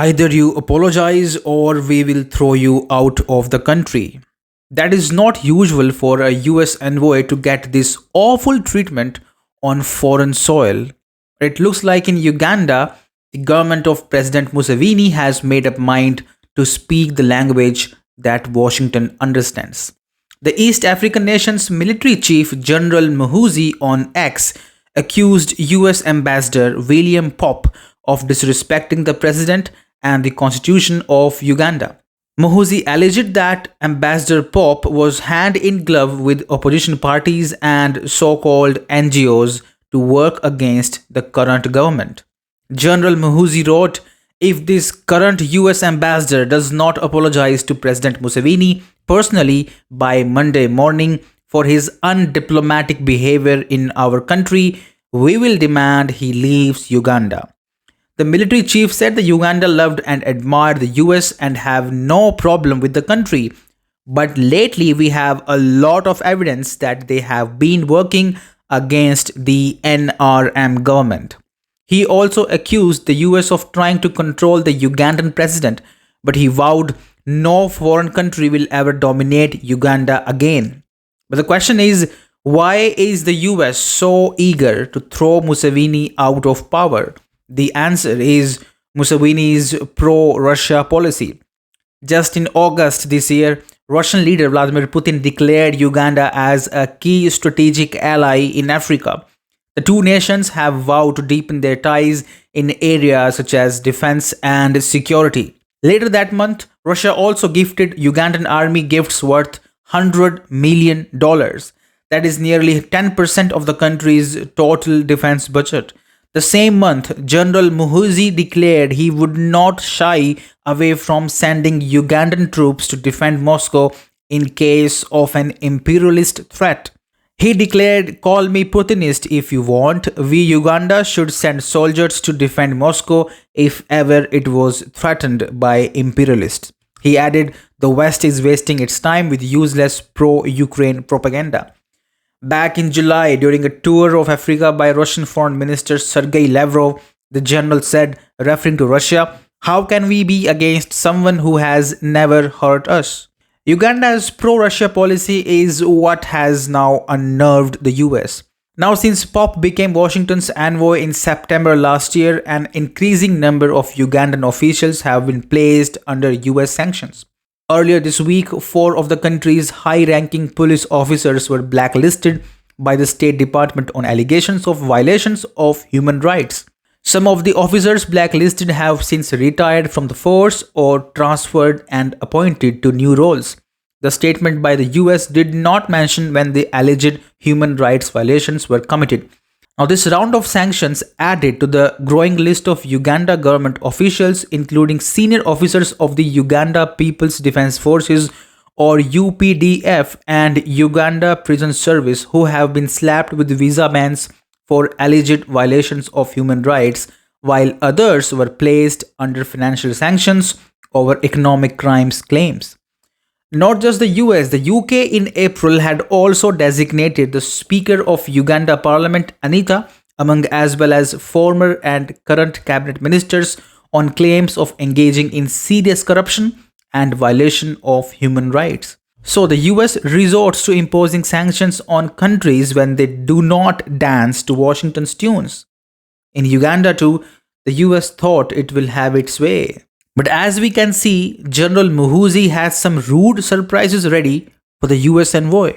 Either you apologize or we will throw you out of the country. That is not usual for a US envoy to get this awful treatment on foreign soil. It looks like in Uganda, the government of President Museveni has made up mind to speak the language that Washington understands. The East African nation's military chief, General Muhoozi, on X, accused US Ambassador William Popp of disrespecting the president and the constitution of Uganda. Muhoozi alleged that Ambassador Popp was hand in glove with opposition parties and so called NGOs to work against the current government. General Muhoozi wrote, "If this current US ambassador does not apologize to President Museveni personally by Monday morning for his undiplomatic behavior in our country, we will demand he leaves Uganda." The military chief said the Uganda loved and admired the US and have no problem with the country. But lately we have a lot of evidence that they have been working against the NRM government. He also accused the US of trying to control the Ugandan president, but he vowed no foreign country will ever dominate Uganda again. But the question is, why is the US so eager to throw Museveni out of power? The answer is Museveni's pro-Russia policy. Just in August this year, Russian leader Vladimir Putin declared Uganda as a key strategic ally in Africa. The two nations have vowed to deepen their ties in areas such as defense and security. Later that month, Russia also gifted Ugandan army gifts worth $100 million. That is nearly 10% of the country's total defense budget. The same month, General Muhoozi declared he would not shy away from sending Ugandan troops to defend Moscow in case of an imperialist threat. He declared, "Call me Putinist if you want. We Uganda should send soldiers to defend Moscow if ever it was threatened by imperialists." He added, "The West is wasting its time with useless pro-Ukraine propaganda." Back in July, during a tour of Africa by Russian Foreign Minister Sergei Lavrov, the general said, referring to Russia, "How can we be against someone who has never hurt us?" Uganda's pro-Russia policy is what has now unnerved the US. Now, since Popp became Washington's envoy in September last year, an increasing number of Ugandan officials have been placed under US sanctions. Earlier this week, 4 of the country's high-ranking police officers were blacklisted by the State Department on allegations of violations of human rights. Some of the officers blacklisted have since retired from the force or transferred and appointed to new roles. The statement by the US did not mention when the alleged human rights violations were committed. Now, this round of sanctions added to the growing list of Uganda government officials, including senior officers of the Uganda People's Defense Forces or UPDF and Uganda Prison Service, who have been slapped with visa bans for alleged violations of human rights, while others were placed under financial sanctions over economic crimes claims. Not just the US, the UK in April had also designated the Speaker of Uganda Parliament, Anita, among as well as former and current cabinet ministers on claims of engaging in serious corruption and violation of human rights. So the US resorts to imposing sanctions on countries when they do not dance to Washington's tunes. In Uganda too, the US thought it will have its way. But as we can see, General Muhoozi has some rude surprises ready for the US envoy.